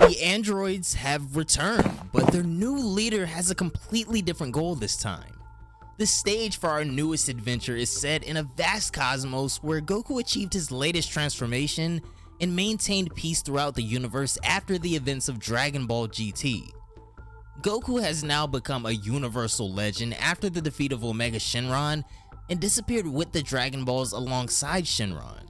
The androids have returned, but their new leader has a completely different goal this time. The stage for our newest adventure is set in a vast cosmos where Goku achieved his latest transformation and maintained peace throughout the universe after the events of Dragon Ball GT. Goku has now become a universal legend after the defeat of Omega Shenron and disappeared with the Dragon Balls alongside Shenron.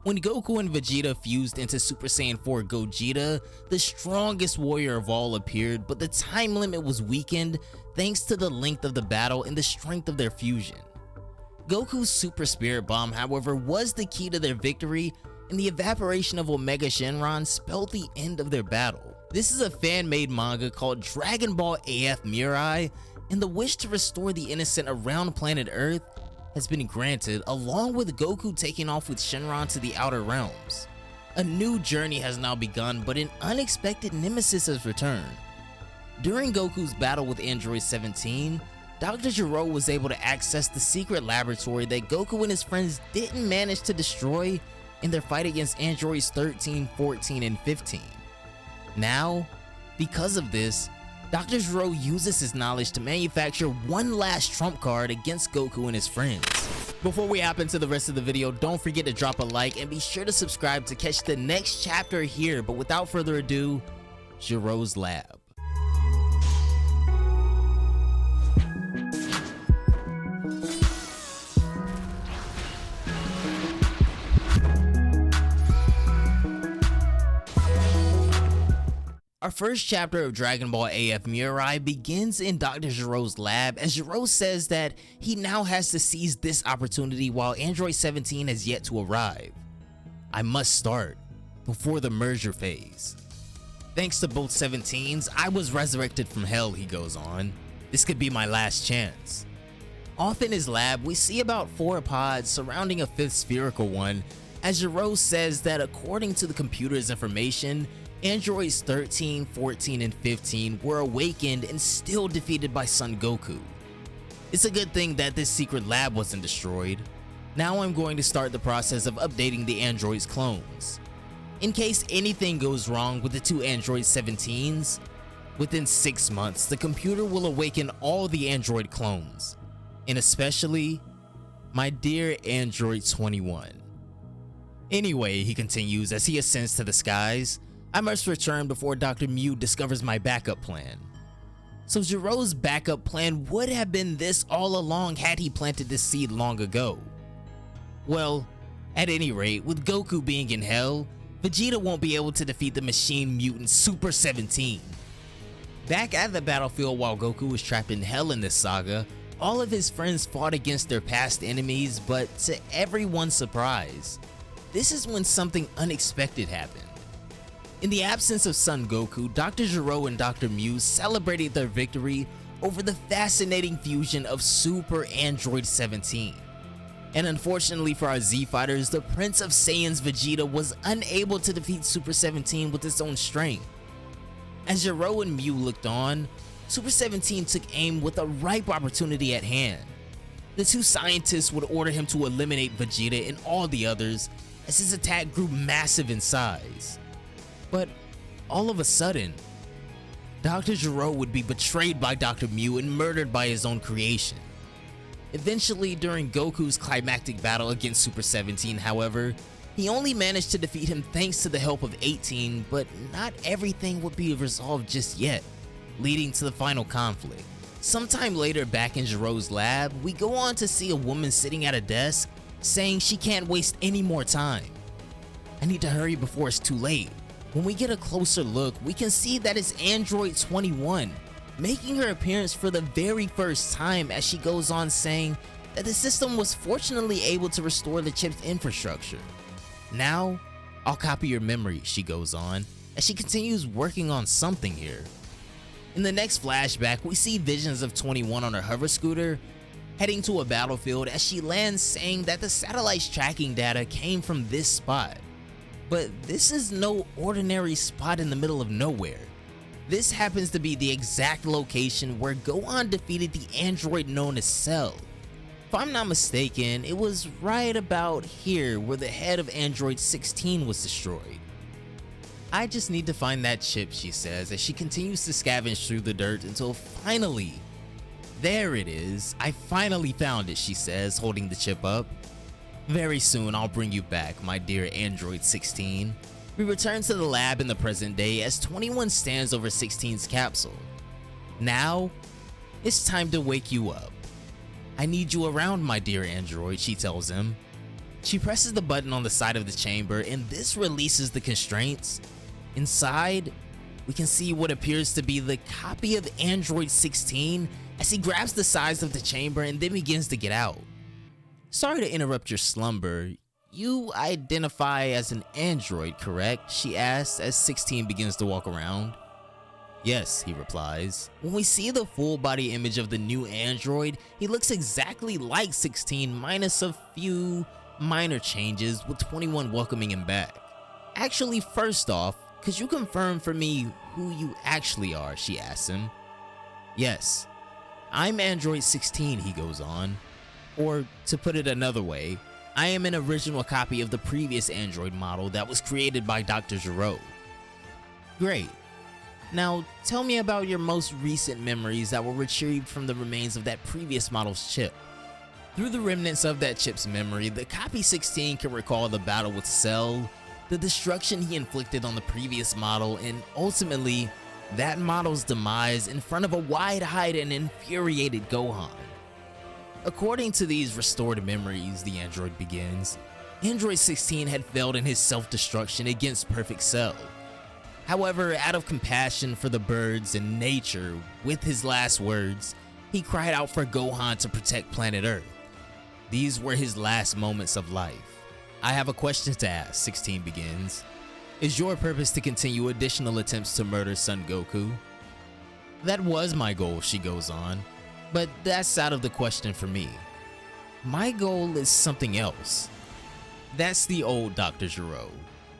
When Goku and Vegeta fused into Super Saiyan 4 Gogeta, the strongest warrior of all appeared, but the time limit was weakened thanks to the length of the battle and the strength of their fusion. Goku's Super Spirit Bomb, however, was the key to their victory, and the evaporation of Omega Shenron spelled the end of their battle. This is a fan-made manga called Dragon Ball AF Mirai, and the wish to restore the innocent around planet Earth has been granted, along with Goku taking off with Shenron to the outer realms. A new journey has now begun, but an unexpected nemesis has returned. During Goku's battle with Android 17, Dr. Gero was able to access the secret laboratory that Goku and his friends didn't manage to destroy in their fight against Androids 13, 14, and 15. Now, because of this, Dr. Gero uses his knowledge to manufacture one last trump card against Goku and his friends. Before we hop into the rest of the video, don't forget to drop a like and be sure to subscribe to catch the next chapter here. But without further ado, Gero's Lab. Our first chapter of Dragon Ball AF Mirai begins in Dr. Gero's lab, as Gero says that he now has to seize this opportunity while Android 17 has yet to arrive. I must start before the merger phase. Thanks to both 17s, I was resurrected from hell, he goes on. This could be my last chance. Off in his lab, we see about 4 pods surrounding a 5th spherical one, as Gero says that according to the computer's information, Androids 13, 14, and 15 were awakened and still defeated by Son Goku. It's a good thing that this secret lab wasn't destroyed. Now I'm going to start the process of updating the androids' clones. In case anything goes wrong with the 2 Android 17s, within 6 months the computer will awaken all the android clones, and especially my dear Android 21. Anyway, he continues as he ascends to the skies, I must return before Dr. Mew discovers my backup plan. So Gero's backup plan would have been this all along had he planted this seed long ago. Well, at any rate, with Goku being in hell, Vegeta won't be able to defeat the machine mutant Super 17. Back at the battlefield while Goku was trapped in hell in this saga, all of his friends fought against their past enemies, but to everyone's surprise, this is when something unexpected happened. In the absence of Son Goku, Dr. Gero and Dr. Mew celebrated their victory over the fascinating fusion of Super Android 17. And unfortunately for our Z fighters, the Prince of Saiyans Vegeta was unable to defeat Super 17 with his own strength. As Gero and Mew looked on, Super 17 took aim with a ripe opportunity at hand. The 2 scientists would order him to eliminate Vegeta and all the others as his attack grew massive in size. But all of a sudden, Dr. Gero would be betrayed by Dr. Mew and murdered by his own creation. Eventually, during Goku's climactic battle against Super 17, however, he only managed to defeat him thanks to the help of 18, but not everything would be resolved just yet, leading to the final conflict. Sometime later, back in Gero's lab, we go on to see a woman sitting at a desk saying she can't waste any more time. I need to hurry before it's too late. When we get a closer look, we can see that it's Android 21, making her appearance for the very first time, as she goes on saying that the system was fortunately able to restore the chip's infrastructure. Now, I'll copy your memory, she goes on, as she continues working on something here. In the next flashback, we see visions of 21 on her hover scooter, heading to a battlefield as she lands saying that the satellite's tracking data came from this spot. But this is no ordinary spot in the middle of nowhere. This happens to be the exact location where Gohan defeated the android known as Cell. If I'm not mistaken, it was right about here where the head of Android 16 was destroyed. I just need to find that chip, she says as she continues to scavenge through the dirt until finally, there it is. I finally found it, she says, holding the chip up. Very soon I'll bring you back, my dear Android 16. We return to the lab in the present day as 21 stands over 16's capsule. Now, it's time to wake you up. I need you around, my dear android, she tells him. She presses the button on the side of the chamber and this releases the constraints. Inside, we can see what appears to be the copy of Android 16 as he grabs the sides of the chamber and then begins to get out. Sorry to interrupt your slumber. You identify as an android, correct? She asks as 16 begins to walk around. Yes, he replies. When we see the full body image of the new android, he looks exactly like 16 minus a few minor changes, with 21 welcoming him back. Actually, first off, could you confirm for me who you actually are, she asks him. Yes, I'm Android 16, he goes on. Or, to put it another way, I am an original copy of the previous android model that was created by Dr. Gero. Great. Now, tell me about your most recent memories that were retrieved from the remains of that previous model's chip. Through the remnants of that chip's memory, the copy 16 can recall the battle with Cell, the destruction he inflicted on the previous model, and ultimately, that model's demise in front of a wide-eyed and infuriated Gohan. According to these restored memories, the android begins, Android 16 had failed in his self-destruction against Perfect Cell. However, out of compassion for the birds and nature, with his last words, he cried out for Gohan to protect planet Earth. These were his last moments of life. I have a question to ask, 16 begins. Is your purpose to continue additional attempts to murder Son Goku? That was my goal, she goes on, but that's out of the question for me. My goal is something else. That's the old Dr. Gero.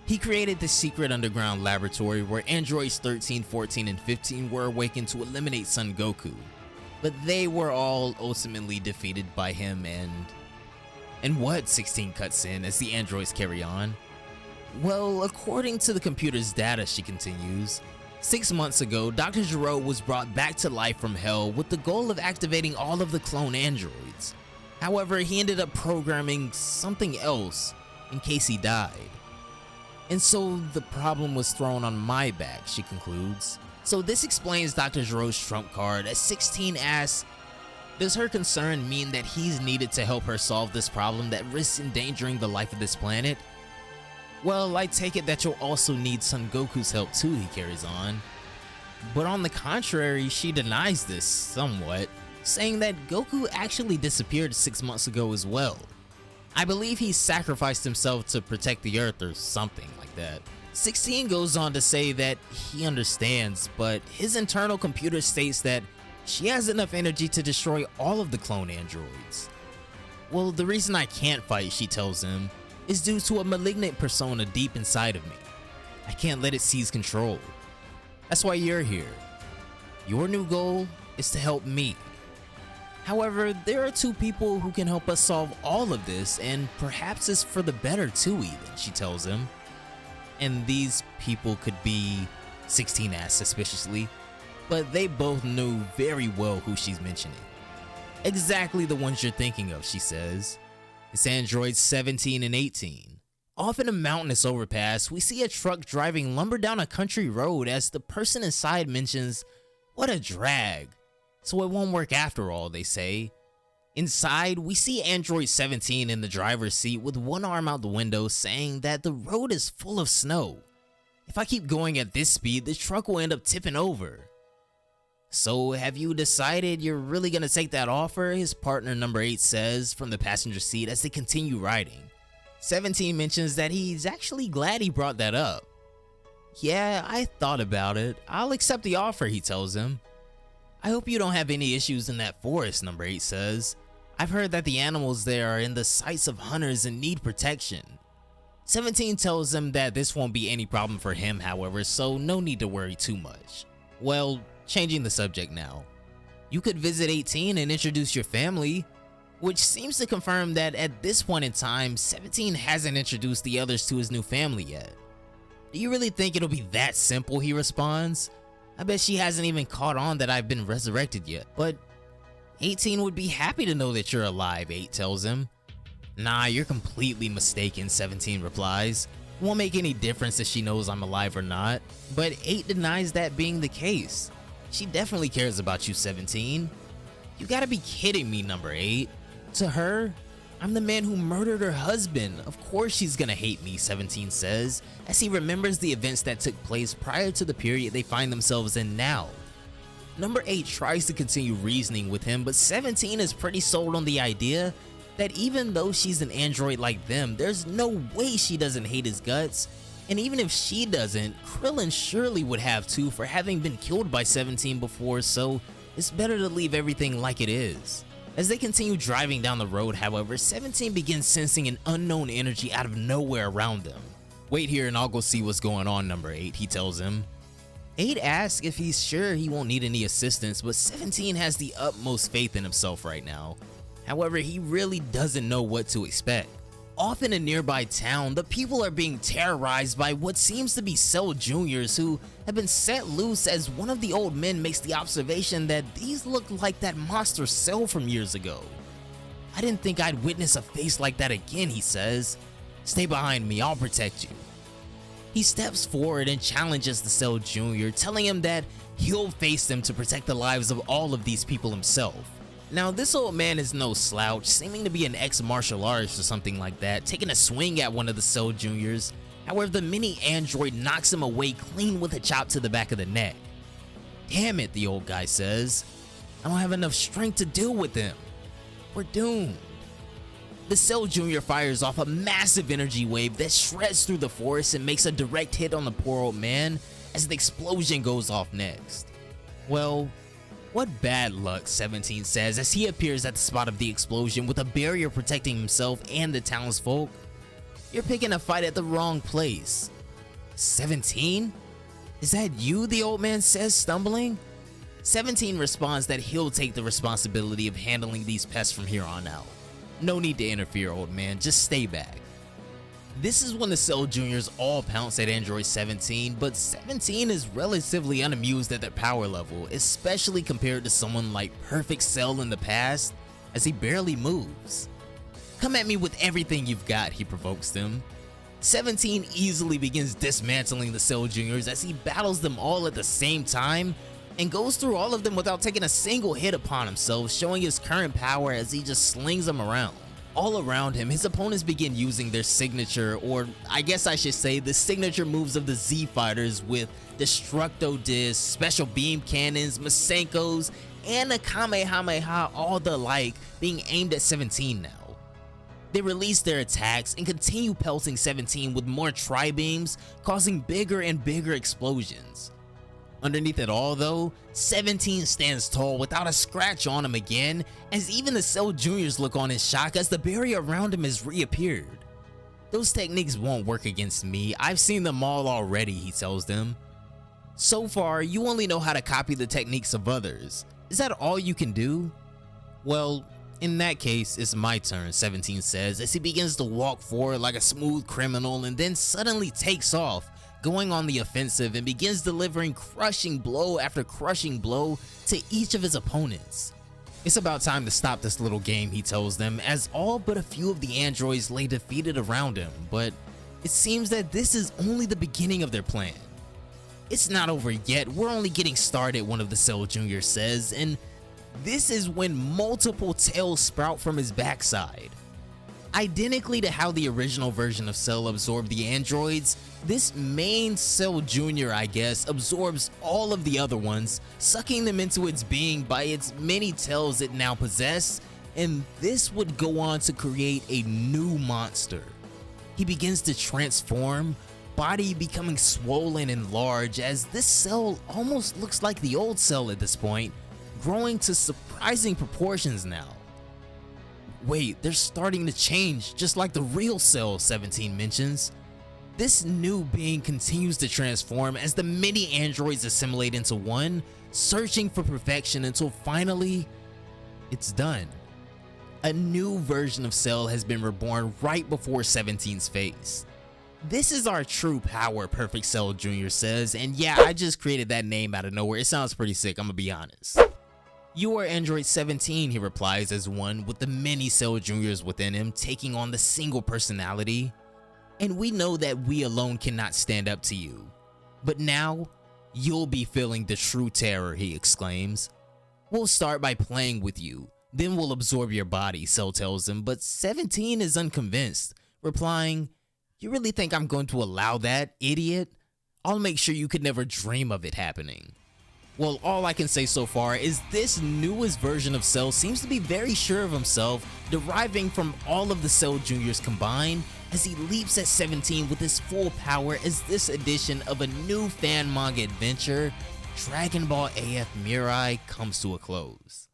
He created the secret underground laboratory where androids 13, 14, and 15 were awakened to eliminate Son Goku, but they were all ultimately defeated by him and what, 16 cuts in as the androids carry on. Well, according to the computer's data, she continues, 6 months ago, Dr. Gero was brought back to life from hell with the goal of activating all of the clone androids. However, he ended up programming something else in case he died. And so the problem was thrown on my back, she concludes. So this explains Dr. Gero's trump card as 16 asks, does her concern mean that he's needed to help her solve this problem that risks endangering the life of this planet? Well, I take it that you'll also need Son Goku's help too, he carries on. But on the contrary, she denies this somewhat, saying that Goku actually disappeared 6 months ago as well. I believe he sacrificed himself to protect the Earth or something like that. 16 goes on to say that he understands, but his internal computer states that she has enough energy to destroy all of the clone androids. Well, the reason I can't fight, she tells him, is due to a malignant persona deep inside of me. I can't let it seize control. That's why you're here. Your new goal is to help me. However, there are two people who can help us solve all of this, and perhaps it's for the better too even, she tells him. And these people could be, 16 asks suspiciously, but they both knew very well who she's mentioning. Exactly the ones you're thinking of, she says. It's androids 17 and 18. Off in a mountainous overpass, we see a truck driving lumber down a country road as the person inside mentions, what a drag. So it won't work after all, they say. Inside, we see Android 17 in the driver's seat with one arm out the window saying that the road is full of snow. If I keep going at this speed, the truck will end up tipping over. So have you decided you're really gonna take that offer? His partner number 8 says from the passenger seat as they continue riding. 17 mentions that he's actually glad he brought that up. Yeah, I thought about it. I'll accept the offer, he tells him. I hope you don't have any issues in that forest, number 8 says. I've heard that the animals there are in the sights of hunters and need protection. 17 tells him that this won't be any problem for him, however, so no need to worry too much. Well, changing the subject now. You could visit 18 and introduce your family, which seems to confirm that at this point in time, 17 hasn't introduced the others to his new family yet. Do you really think it'll be that simple, he responds. I bet she hasn't even caught on that I've been resurrected yet. But 18 would be happy to know that you're alive, 8 tells him. Nah, you're completely mistaken, 17 replies. Won't make any difference if she knows I'm alive or not. But 8 denies that being the case. She definitely cares about you, 17. You gotta be kidding me, number 8. To her, I'm the man who murdered her husband. Of course she's gonna hate me, 17 says, as he remembers the events that took place prior to the period they find themselves in now. Number 8 tries to continue reasoning with him, but 17 is pretty sold on the idea that even though she's an android like them, there's no way she doesn't hate his guts. And even if she doesn't, Krillin surely would have too for having been killed by 17 before, so it's better to leave everything like it is. As they continue driving down the road, however, 17 begins sensing an unknown energy out of nowhere around them. Wait here and I'll go see what's going on, number 8, he tells him. 8 asks if he's sure he won't need any assistance, but 17 has the utmost faith in himself right now. However, he really doesn't know what to expect. Off in a nearby town, the people are being terrorized by what seems to be Cell Juniors who have been set loose, as one of the old men makes the observation that these look like that monster Cell from years ago. I didn't think I'd witness a face like that again, he says. Stay behind me, I'll protect you. He steps forward and challenges the Cell Jr., telling him that he'll face them to protect the lives of all of these people himself. Now, this old man is no slouch, seeming to be an ex-martial artist or something like that, taking a swing at one of the Cell Juniors. However, the mini-android knocks him away clean with a chop to the back of the neck. Damn it, the old guy says. I don't have enough strength to deal with him. We're doomed. The Cell Jr. fires off a massive energy wave that shreds through the forest and makes a direct hit on the poor old man as the explosion goes off next. Well, what bad luck, 17 says as he appears at the spot of the explosion with a barrier protecting himself and the townsfolk. You're picking a fight at the wrong place. 17? Is that you, the old man says, stumbling? 17 responds that he'll take the responsibility of handling these pests from here on out. No need to interfere, old man, just stay back. This is when the Cell Juniors all pounce at Android 17, but 17 is relatively unamused at their power level, especially compared to someone like Perfect Cell in the past, as he barely moves. Come at me with everything you've got, he provokes them. 17 easily begins dismantling the Cell Juniors as he battles them all at the same time, and goes through all of them without taking a single hit upon himself, showing his current power as he just slings them around. All around him, his opponents begin using their signature, or I guess I should say the signature moves of the Z Fighters, with Destructo Discs, Special Beam Cannons, Masenkos, and a Kamehameha, all the like, being aimed at 17 now. They release their attacks and continue pelting 17 with more Tri-Beams, causing bigger and bigger explosions. Underneath it all though, 17 stands tall without a scratch on him again, as even the Cell Juniors look on in shock as the barrier around him has reappeared. Those techniques won't work against me, I've seen them all already, he tells them. So far, you only know how to copy the techniques of others. Is that all you can do? Well, in that case, it's my turn, 17 says as he begins to walk forward like a smooth criminal and then suddenly takes off, going on the offensive, and begins delivering crushing blow after crushing blow to each of his opponents. It's about time to stop this little game, he tells them, as all but a few of the androids lay defeated around him, but it seems that this is only the beginning of their plan. It's not over yet, we're only getting started, one of the Cell Juniors says, and this is when multiple tails sprout from his backside. Identically to how the original version of Cell absorbed the androids, this main Cell Jr., I guess, absorbs all of the other ones, sucking them into its being by its many tails it now possesses, and this would go on to create a new monster. He begins to transform, body becoming swollen and large, as this Cell almost looks like the old Cell at this point, growing to surprising proportions now. Wait, they're starting to change, just like the real Cell, 17 mentions. This new being continues to transform as the many androids assimilate into one, searching for perfection until finally, it's done. A new version of Cell has been reborn right before 17's face. "This is our true power," Perfect Cell Jr. says, and yeah, I just created that name out of nowhere. It sounds pretty sick, I'm gonna be honest. "You are Android 17, he replies as one with the many Cell Juniors within him taking on the single personality. "And we know that we alone cannot stand up to you. But now, you'll be feeling the true terror," he exclaims. "We'll start by playing with you, then we'll absorb your body," Cell tells him, but 17 is unconvinced, replying, "You really think I'm going to allow that, idiot? I'll make sure you could never dream of it happening." Well, all I can say so far is this newest version of Cell seems to be very sure of himself, deriving from all of the Cell Juniors combined, as he leaps at 17 with his full power as this edition of a new fan manga adventure, Dragon Ball AF Mirai, comes to a close.